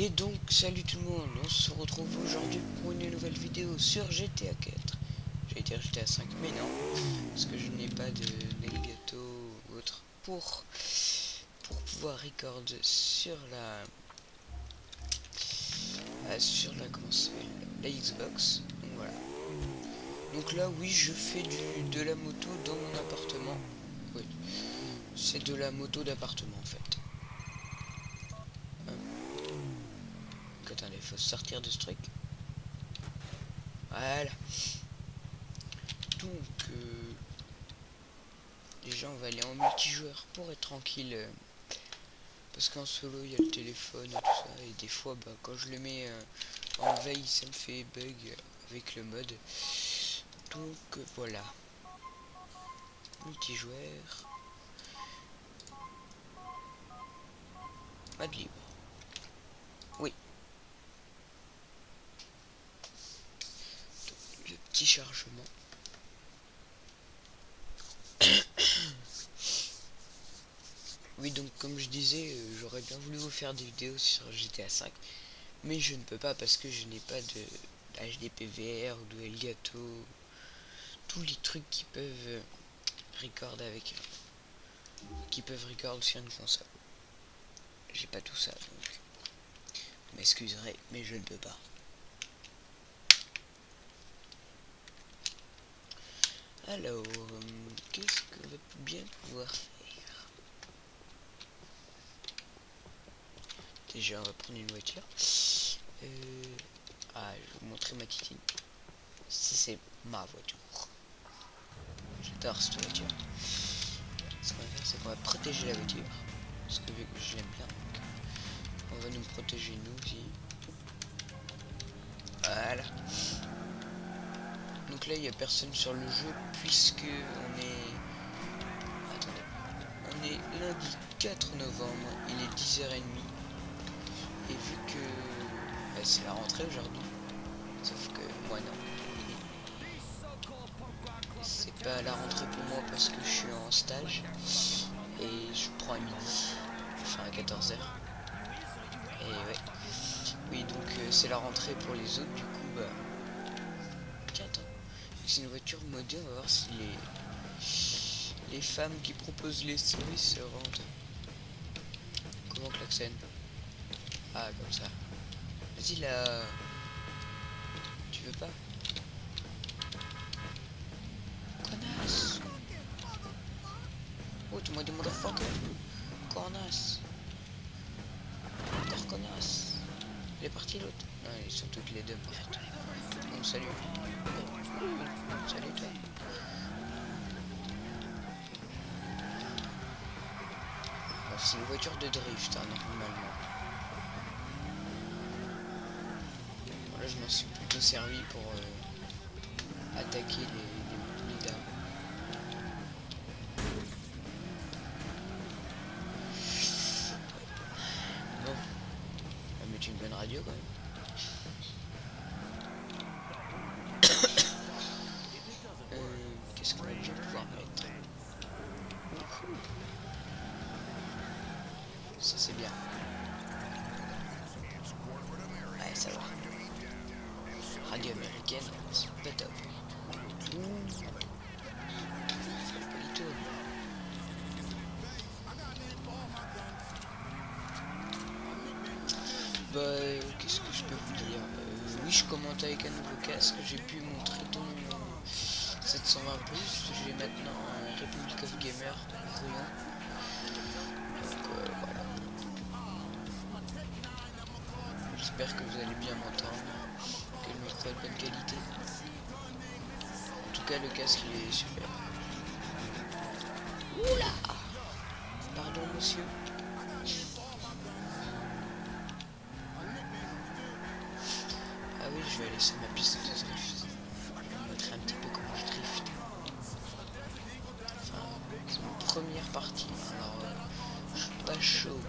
Et donc salut tout le monde, on se retrouve aujourd'hui pour une nouvelle vidéo sur GTA 4. J'allais dire GTA 5 mais non, parce que je n'ai pas de Elgato ou autre pour pouvoir record sur la comment ça s'appelle, la Xbox. Donc voilà. Donc là oui, je fais de la moto dans mon appartement. Oui, c'est de la moto d'appartement en fait. Attendez, il faut sortir de ce truc. Voilà. Donc déjà on va aller en multijoueur pour être tranquille, parce qu'en solo il y a le téléphone et tout ça, et des fois quand je le mets en veille ça me fait bug avec le mode. Donc voilà, multijoueur, mode libre. Oui, le petit chargement. Oui, donc comme je disais, j'aurais bien voulu vous faire des vidéos sur GTA 5, mais je ne peux pas parce que je n'ai pas de HDPVR ou de Elgato, tous les trucs qui peuvent record sur une console. J'ai pas tout ça, donc vous m'excuserez, mais je ne peux pas. Alors, qu'est-ce que va bien pouvoir faire? Déjà, on va prendre une voiture. Je vais vous montrer ma titine. Ça, c'est ma voiture. J'adore cette voiture. Ce qu'on va faire, c'est qu'on va protéger la voiture. Parce que vu que je l'aime bien, donc on va nous protéger nous aussi. Voilà. Donc là, il n'y a personne sur le jeu puisque on est... Attendez. On est lundi 4 novembre, il est 10h30. Et vu que c'est la rentrée aujourd'hui, sauf que moi non. C'est pas la rentrée pour moi parce que je suis en stage et je prends à midi, enfin à 14h. Et ouais. Oui, donc c'est la rentrée pour les autres, du coup Tiens, attends. C'est une voiture modée, on va voir si les femmes qui proposent les services se rendent. Comment klaxonne? Ah, comme ça. Vas-y là. Tu veux pas? Connasse. Oh, tu m'as dit motherfucker. Connasse. Encore connasse. Il est parti l'autre? Non, ils sont toutes les deux mortes. Bon, salut. Salut toi. Bon, c'est une voiture de drift, hein, normalement. Bon, là, je m'en suis plutôt servi pour attaquer les dames. Bon, on va mettre une bonne radio quand même. Qu'est-ce qu'on va déjà pouvoir mettre? Ça c'est bien. Ouais, ça va. Radio américaine, c'est pas top. Qu'est-ce que je peux vous dire? Oui, je commente avec un nouveau casque. J'ai pu montrer dans 720+. J'ai maintenant un Republic of Gamer brouillon. Donc voilà. J'espère que vous allez bien m'entendre, que le micro est de bonne qualité. En tout cas, le casque il est super. Oula! Pardon, monsieur. Ah oui, je vais aller sur ma piste de drift. Je vais vous montrer un petit peu comment je drift. Enfin, c'est ma première partie. Alors, je suis pas chaud.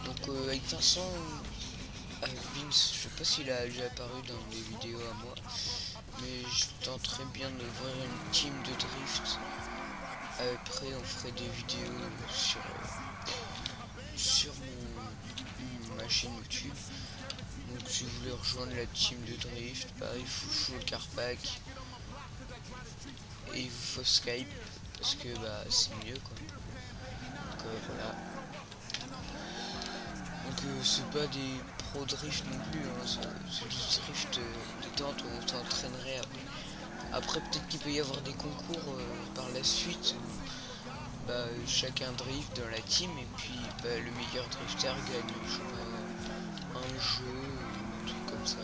Donc avec Vincent, Vince, je sais pas s'il a déjà apparu dans des vidéos à moi, mais je tenterai bien d'ouvrir une team de drift. Après on ferait des vidéos sur ma chaîne YouTube. Donc si vous voulez rejoindre la team de drift, bah, il faut le carpack et il vous faut Skype parce que bah c'est mieux quoi. Donc voilà. Donc c'est pas des pro drift non plus, hein, c'est du drift détente où on s'entraînerait après. Après peut-être qu'il peut y avoir des concours par la suite où bah, chacun drift dans la team et puis bah, le meilleur drifter gagne je sais pas, un jeu ou un truc comme ça.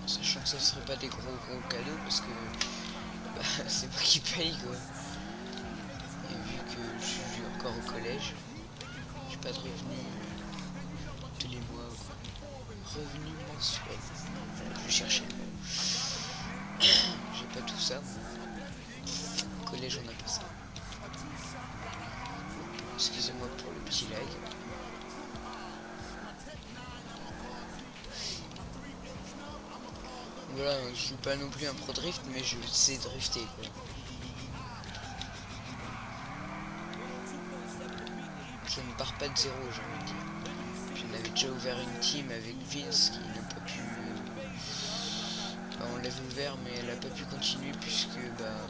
Sachant que ça serait pas des gros cadeaux parce que bah, c'est moi qui paye quoi. Et vu que je suis encore au collège, j'ai pas de revenus tous les mois quoi. Revenu mensuel. Voilà, je cherchais le mot. J'ai pas tout ça. Au collège on a pas ça. Excusez-moi pour le petit lag. Voilà, je suis pas non plus un pro drift, mais je sais drifter quoi. Je ne pars pas de zéro, j'ai envie de dire. Puis on avait déjà ouvert une team avec Vince qui n'a pas pu. Bah, on l'avait ouvert, mais elle n'a pas pu continuer puisque bah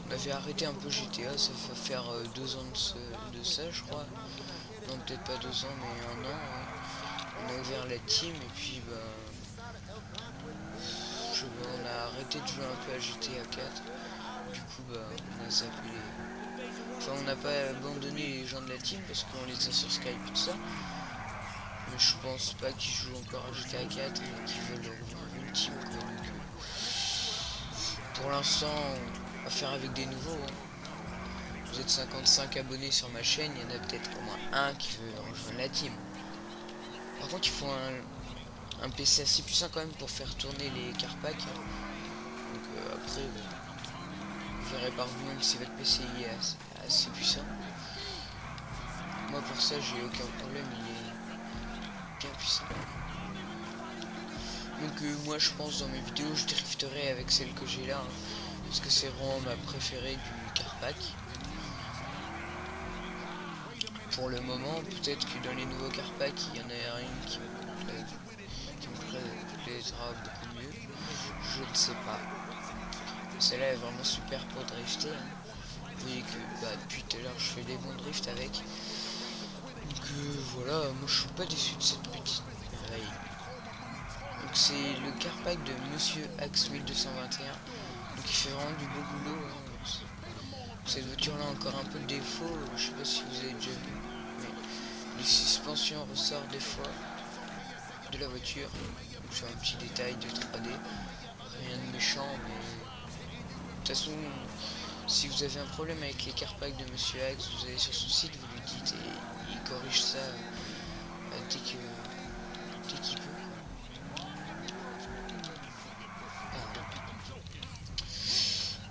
on avait arrêté un peu GTA. Ça va faire 2 ans de ça, je crois. Non, peut-être pas 2 ans, mais 1 an. Ouais. On a ouvert la team et puis bah on a arrêté de jouer un peu à GTA 4. Du coup bah on a zappé les. Enfin on n'a pas abandonné les gens de la team parce qu'on les a sur Skype et tout ça. Mais je pense pas qu'ils jouent encore à GTA 4 et qu'ils veulent ouvrir une team quoi. Donc, pour l'instant on va faire avec des nouveaux. Hein. Vous êtes 55 abonnés sur ma chaîne, il y en a peut-être au moins un qui veut rejoindre la team. Par contre il faut un PC assez puissant quand même pour faire tourner les carpacks. Donc après vous verrez par vous-même si votre PC est assez puissant. Moi pour ça j'ai aucun problème, il est bien puissant. Donc moi je pense dans mes vidéos je drifterai avec celle que j'ai là. Hein, parce que c'est vraiment ma préférée du carpack. Pour le moment, peut-être que dans les nouveaux carpacks il y en a une qui me plaisera beaucoup mieux. Je ne sais pas. Celle-là est vraiment super pour drifter. Hein. Vous voyez que bah, depuis tout à l'heure je fais des bons drifts avec. Donc voilà, moi je suis pas déçu de cette petite merveille. Donc c'est le carpack de Monsieur Axe 1221. Donc il fait vraiment du beau boulot. Hein. Cette voiture là a encore un peu de défaut. Je sais pas si vous avez déjà vu. Mais les suspensions ressortent des fois de la voiture. Donc c'est un petit détail de 3D. Rien de méchant mais. De toute façon, si vous avez un problème avec les carpacks de Monsieur Axe, vous allez sur son site, vous lui dites et il corrige ça dès qu'il peut.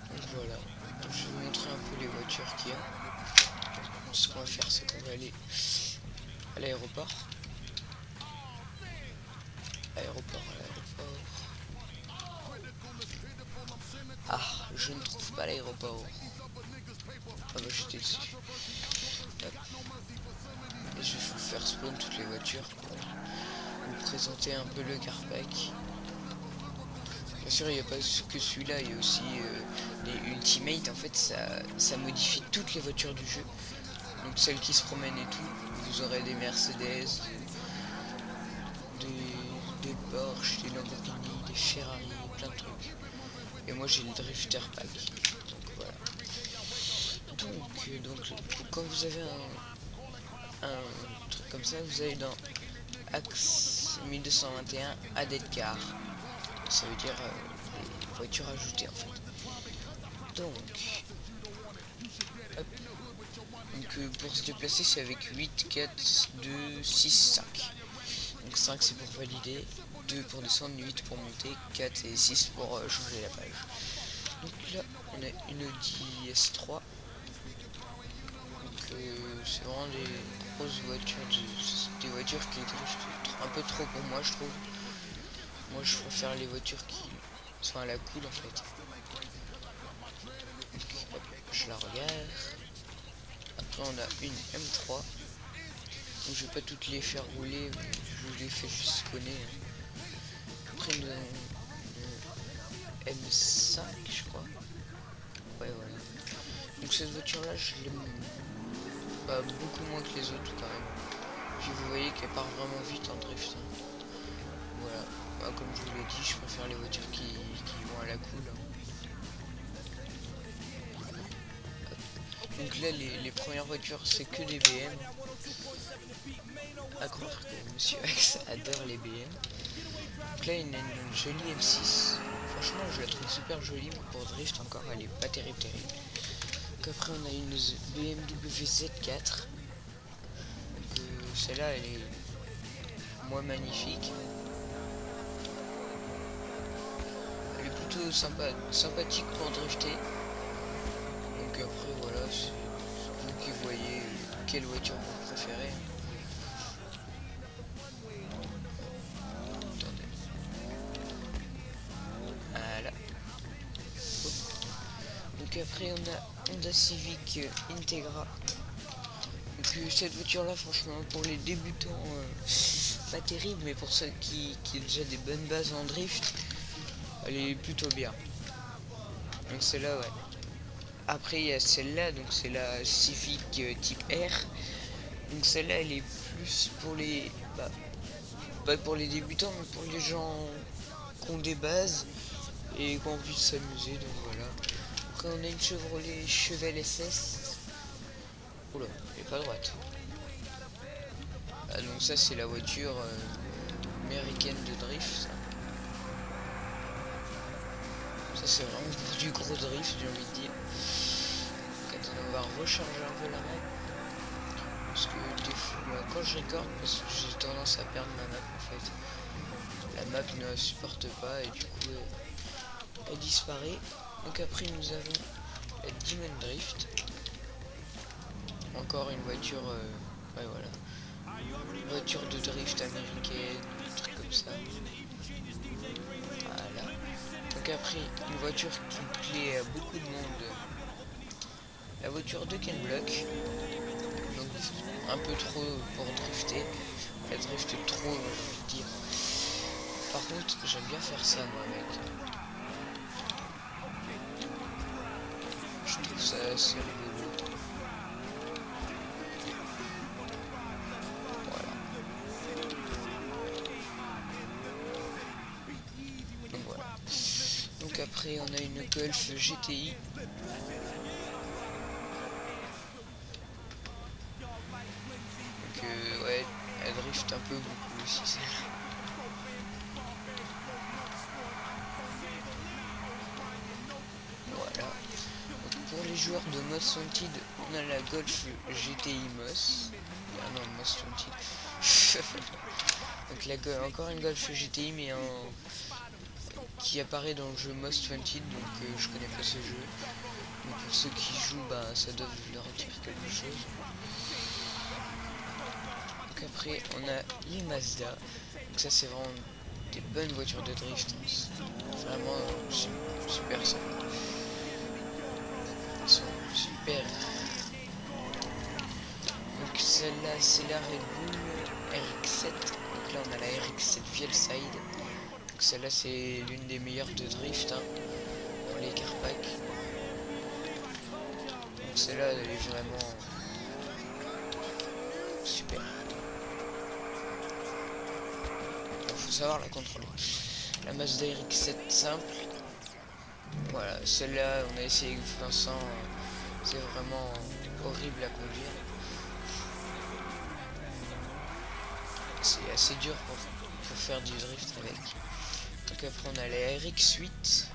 Donc voilà, je vais vous montrer un peu les voitures qu'il y a. Ce qu'on va faire, c'est qu'on va aller à l'aéroport. Ah, je ne trouve pas l'aéroport. Ah bah j'étais dessus. Hop. Et je vais vous faire spawn toutes les voitures pour vous présenter un peu le carpack. Bien sûr il n'y a pas que celui-là, il y a aussi les Ultimate. En fait ça modifie toutes les voitures du jeu. Donc celles qui se promènent et tout. Vous aurez des Mercedes, des Porsche, des Lamborghini, des Ferrari, plein de trucs. Et moi j'ai le Drifter Pack. Donc voilà. Donc quand vous avez un truc comme ça, vous allez dans Axe 1221 Added Car. Ça veut dire les voitures ajoutées en fait. Donc, hop. Donc pour se déplacer c'est avec 8, 4, 2, 6, 5. Donc 5 c'est pour valider, 2 pour descendre, 8 pour monter, 4 et 6 pour changer la page. Donc là on a une Audi S3. Donc c'est vraiment des grosses voitures, des voitures qui driftent un peu trop pour moi je trouve. Moi je préfère les voitures qui sont à la cool en fait. Donc, hop, je la regarde. Après on a une M3. Donc, je vais pas toutes les faire rouler, je vous les fais juste spawner. Après une M5 je crois. Ouais voilà. Donc cette voiture là je l'aime pas beaucoup moins que les autres quand même. Puis vous voyez qu'elle part vraiment vite en drift. Voilà. Bah, comme je vous l'ai dit, je préfère les voitures qui vont à la cool. Donc là les premières voitures c'est que des BM. À croire que Monsieur Axe adore les BM. Donc là il y a une jolie M6. Franchement je la trouve super jolie, mais pour drift encore elle est pas terrible. Donc après on a une BMW Z4. Celle-là elle est moins magnifique. Elle est plutôt sympathique pour drifter. Donc après voilà, c'est vous qui voyez quelle voiture vous préférez. Attendez. Voilà. Hop. Donc après on a Honda Civic Integra. Donc cette voiture là franchement pour les débutants pas terrible, mais pour ceux qui ont déjà des bonnes bases en drift, elle est plutôt bien. Donc celle-là ouais. Après il y a celle-là, donc c'est la Civic type R. Donc celle-là elle est plus pour les pas pour les débutants, mais pour les gens qui ont des bases et qui ont envie de s'amuser. Donc voilà. Après on a une Chevrolet Chevelle SS. Oula, elle est pas droite. Ah, donc ça c'est la voiture américaine de drift. Ça c'est vraiment pour du gros drift, j'ai envie de dire. Donc attendez, on va recharger un peu la map. Parce que des fois, quand je recorde, parce que j'ai tendance à perdre ma map en fait. La map ne supporte pas et du coup elle disparaît. Donc après nous avons la Demon Drift. Encore une voiture, ouais voilà. Une voiture de drift américaine, des trucs comme ça. Voilà. Donc après une voiture qui plaît à beaucoup de monde. La voiture de Ken Block. Donc un peu trop pour drifter. Elle drifte trop, j'ai envie de dire. Par contre, j'aime bien faire ça moi mec. Je trouve ça assez rigolo. Voilà. Donc voilà. Donc après on a une Golf GTI. Donc ouais, elle drift un peu beaucoup aussi celle-là. Voilà. Donc pour les joueurs de Most Wanted, on a la Golf GTI Moss. Ah non, Most Wanted. Donc encore une Golf GTI mais qui apparaît dans le jeu Most Wanted, donc je connais pas ce jeu. Mais pour ceux qui jouent, bah ça doit leur dire quelque chose. Donc après on a les Mazda. Donc ça c'est vraiment des bonnes voitures de drift. Vraiment super ça. Ils sont super. Donc celle-là c'est la Red Bull RX7. Donc là on a la RX7 Vielside. Donc celle-là c'est l'une des meilleures de drift pour les Carpac. Donc celle-là elle est vraiment super. Il faut savoir la contrôler. La Mazda RX7 simple. Voilà, celle-là on a essayé avec Vincent, c'est vraiment horrible à conduire. C'est assez dur pour faire du drift avec. Donc après on a la RX8.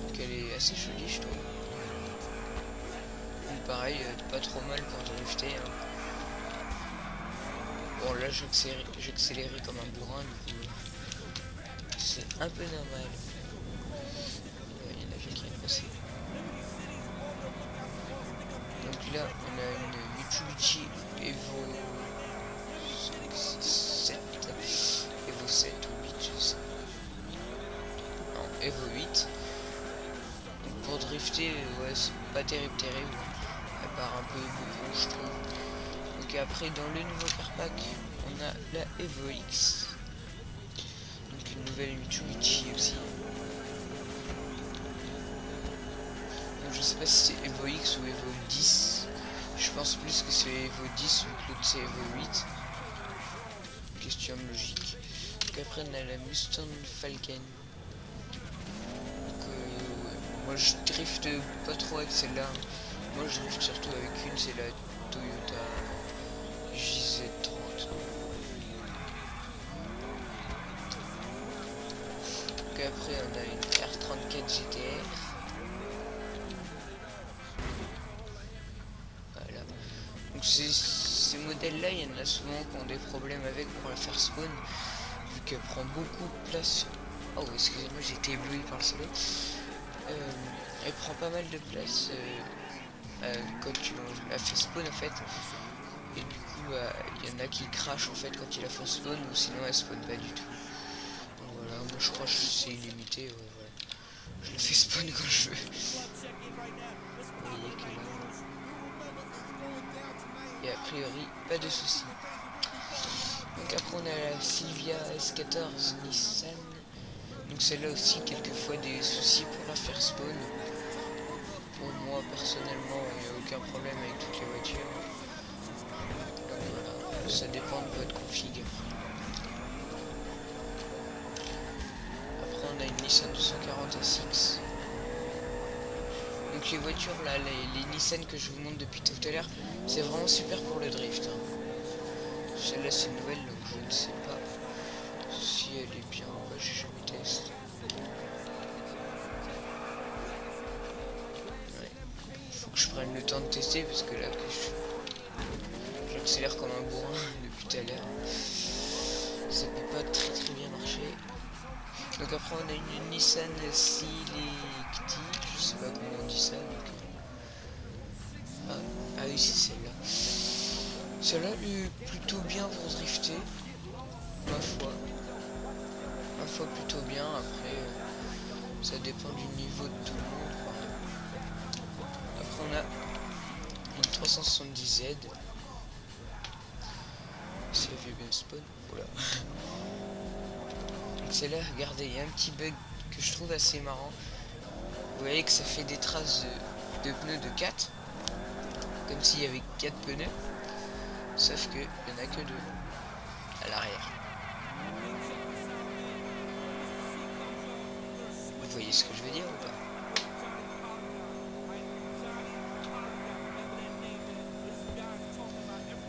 Donc elle est assez jolie je trouve. Donc pareil, pas trop mal pour drifter. Bon là j'accélérais comme un bourrin du coup. C'est un peu normal. Il y en a qui est passé. Donc là on a une Mitsubishi Evo 7. Evo 7 ou 8, je sais. Non, Evo 8. Donc pour drifter, ouais, c'est pas terrible. À part un peu beaucoup, je trouve. Donc après, dans le nouveau Carpack, on a la Evo X. Donc une nouvelle Mitsubishi aussi. Donc je sais pas si c'est Evo X ou Evo 10. Je pense plus que c'est Evo 10 vu que l'autre c'est Evo 8. Question logique. Donc après on a la Mustang Falcon. Donc moi je drifte pas trop avec celle-là. Moi je drift surtout avec une, c'est la Toyota JZ30. Donc après on a une R34 GTR. Voilà. Donc ces modèles là, il y en a souvent qui ont des problèmes avec pour la faire spawn, vu qu'elle prend beaucoup de place. Oh excusez-moi, j'ai été ébloui par le soleil. Elle prend pas mal de place quand tu la fais spawn en fait. Et du coup il y en a qui crachent en fait quand il la fait spawn, ou sinon elle spawn pas du tout. Donc voilà, moi je crois que c'est illimité, ouais, voilà. Je le fais spawn quand je veux. Vous voyez que là, et a priori pas de soucis. Donc après on a la Silvia S14 Nissan. Donc celle-là aussi quelquefois des soucis pour la faire spawn. Pour moi personnellement il n'y a aucun problème avec toutes les voitures. Donc voilà, ça dépend de votre config. Après on a une Nissan 240 SX. Donc les voitures là, les Nissan que je vous montre depuis tout à l'heure, c'est vraiment super pour le drift. Celle-là c'est nouvelle, donc je ne sais pas si elle est bien. Bah, j'ai jamais testé. Ouais. Faut que je prenne le temps de tester parce que là j'accélère comme un bourrin depuis tout à l'heure. Ça peut pas très bien marcher. Donc après on a une Nissan Selecti, je sais pas comment on dit ça. Donc... Ah oui c'est celle-là. Celle-là est plutôt bien pour drifter, ma foi. Ma foi plutôt bien, après ça dépend du niveau de tout le monde. Après on a une 370Z. Si elle fait bien spawn, voilà. Celle-là, regardez, il y a un petit bug que je trouve assez marrant. Vous voyez que ça fait des traces de pneus de 4, comme s'il y avait 4 pneus, sauf qu'il n'y en a que 2 à l'arrière. Vous voyez ce que je veux dire ou pas?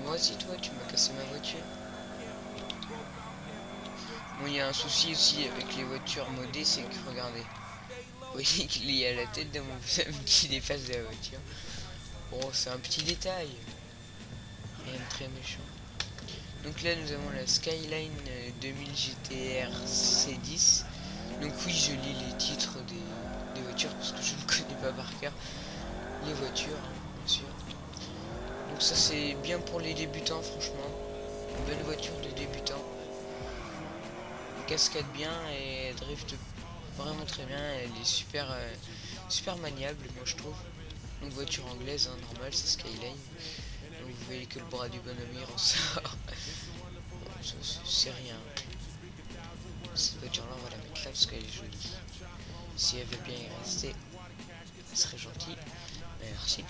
Moi aussi, toi, tu m'as cassé ma voiture. Bon, il y a un souci aussi avec les voitures modées, c'est que, regardez, vous voyez qu'il y a la tête de mon bonhomme qui dépasse de la voiture. Bon, c'est un petit détail, rien de très méchant. Donc là, nous avons la Skyline 2000 GTR C10. Donc oui, je lis les titres des voitures parce que je ne connais pas par cœur les voitures, bien sûr. Donc ça, c'est bien pour les débutants, franchement. Une belle voiture de débutant. Elle cascade bien et elle drift vraiment très bien. Elle est super maniable, moi je trouve. Donc voiture anglaise, hein, normale, c'est Skyline. Donc vous voyez que le bras du bonhomme il ressort. C'est rien. Cette voiture là on va la mettre là parce qu'elle est jolie. Si elle veut bien y rester, elle serait gentille. Merci.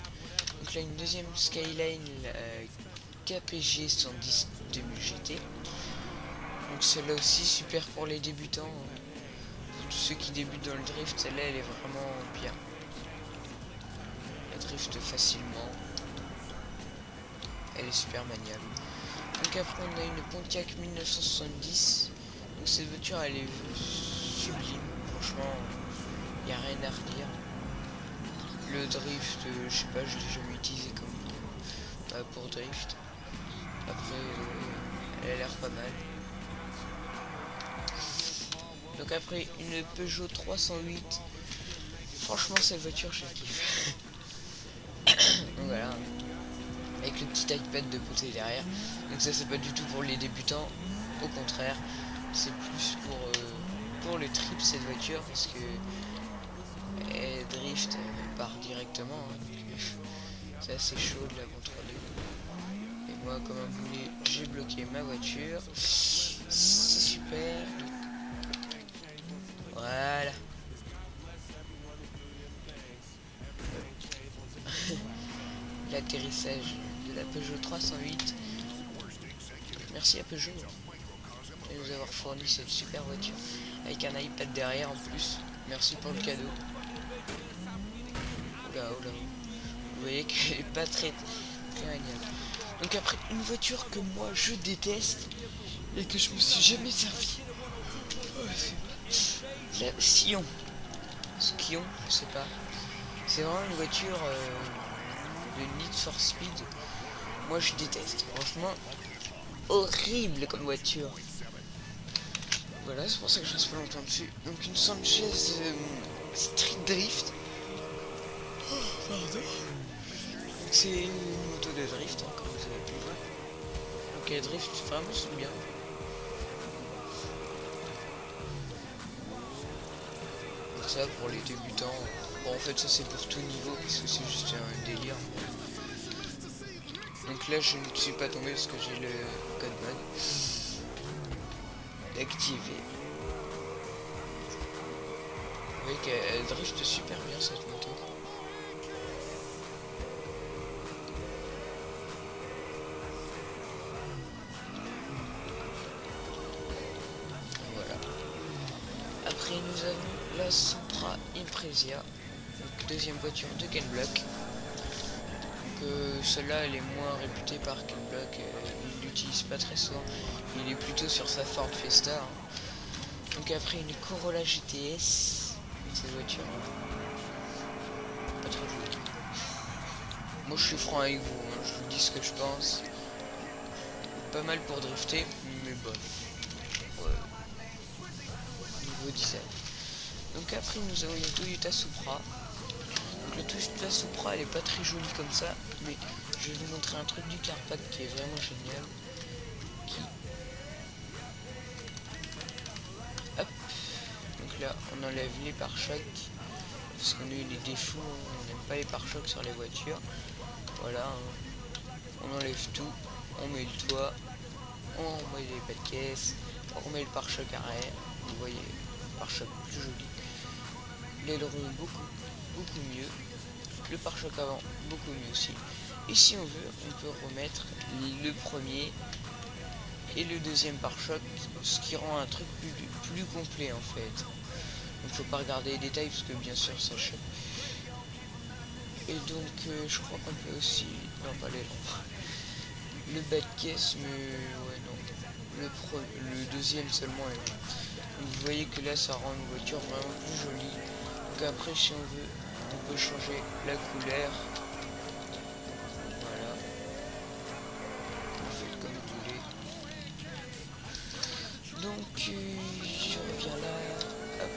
Donc là une deuxième Skyline KPG 110 2000 GT. Donc celle-là aussi super pour les débutants. Pour tous ceux qui débutent dans le drift, celle-là elle est vraiment bien. Elle drift facilement. Elle est super maniable. Donc après on a une Pontiac 1970. Donc cette voiture elle est sublime. Franchement, il n'y a rien à redire. Le drift, je sais pas, je l'ai jamais utilisé comme pour drift. Après, elle a l'air pas mal. Donc après une Peugeot 308. Franchement cette voiture je kiffe. Donc voilà. Avec le petit iPad de côté derrière. Donc ça c'est pas du tout pour les débutants. Au contraire. C'est plus pour le trip cette voiture parce que elle drift part directement. Hein, donc, c'est assez chaud de la contrôler. Et moi, comme un boulet, j'ai bloqué ma voiture. C'est super. Voilà. L'atterrissage de la Peugeot 308. Merci à Peugeot de nous avoir fourni cette super voiture avec un iPad derrière en plus. Merci pour le cadeau. Oula, oula. Vous voyez qu'elle est pas très agréable. Donc après, une voiture que moi je déteste et que je me suis jamais servi. La Sion. Skion, je sais pas. C'est vraiment une voiture de Need for Speed. Moi je déteste. Franchement, horrible comme voiture. Voilà, c'est pour ça que je reste pas longtemps dessus. Donc une Sanchez Street Drift. Oh, pardon. C'est une moto de drift, hein, comme vous avez pu voir. Donc elle drift vraiment c'est bien. Donc ça pour les débutants. Bon en fait ça c'est pour tout niveau parce que c'est juste un délire. Donc là je ne suis pas tombé parce que j'ai le code mode activé. Vous voyez qu'elle drift super bien cette moto. Voilà. Après nous avons la Supra Impreza, donc deuxième voiture de Kenblock. Celle-là elle est moins réputée par Kenblock, il l'utilise pas très souvent, il est plutôt sur sa Ford Fiesta. Hein. Donc après une Corolla GTS, cette voiture, pas très jolie. Moi je suis franc avec vous, hein, je vous dis ce que je pense. Pas mal pour drifter, mais bof. Ouais. Niveau design. Donc après nous avons une Toyota Supra. Donc la Toyota Supra elle est pas très jolie comme ça, mais je vais vous montrer un truc du Carpath qui est vraiment génial. Hop. Donc là on enlève les pare-chocs parce qu'on a eu des défauts, on n'aime pas les pare-chocs sur les voitures. Voilà, hein. On enlève tout, on met le toit, on remet les pas de caisse, on remet le pare-choc arrière. Vous voyez, pare-choc plus joli, l'aileron beaucoup mieux, le pare-choc avant beaucoup mieux aussi. Et si on veut, on peut remettre le premier et le deuxième pare-choc, ce qui rend un truc plus complet en fait. Donc faut pas regarder les détails parce que bien sûr ça choque. Et donc je crois qu'on peut aussi, non pas les lampes, le bas de caisse, mais ouais non, le deuxième seulement est là. Donc vous voyez que là ça rend une voiture vraiment plus jolie. Donc après si on veut, on peut changer la couleur. Voilà, vous faites comme vous voulez. Donc je reviens là. Hop.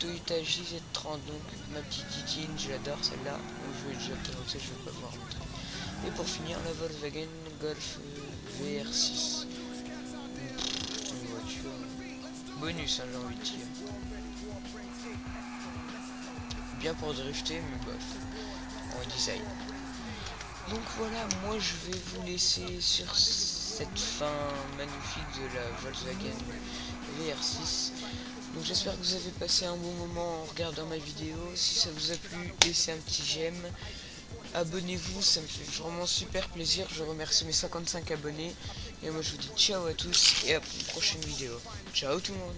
Toyota JZ30, donc ma petite titine, j'adore celle-là. Je vais déjà présenter, je vais pas voir montrer. Et pour finir, la Volkswagen Golf VR6. Une voiture bonus, hein, j'ai envie de dire. Bien pour drifter, mais bof, en design. Donc voilà, moi je vais vous laisser sur cette fin magnifique de la Volkswagen VR6. Donc j'espère que vous avez passé un bon moment en regardant ma vidéo. Si ça vous a plu, laissez un petit j'aime. Abonnez-vous, ça me fait vraiment super plaisir. Je remercie mes 55 abonnés. Et moi je vous dis ciao à tous et à une prochaine vidéo. Ciao tout le monde.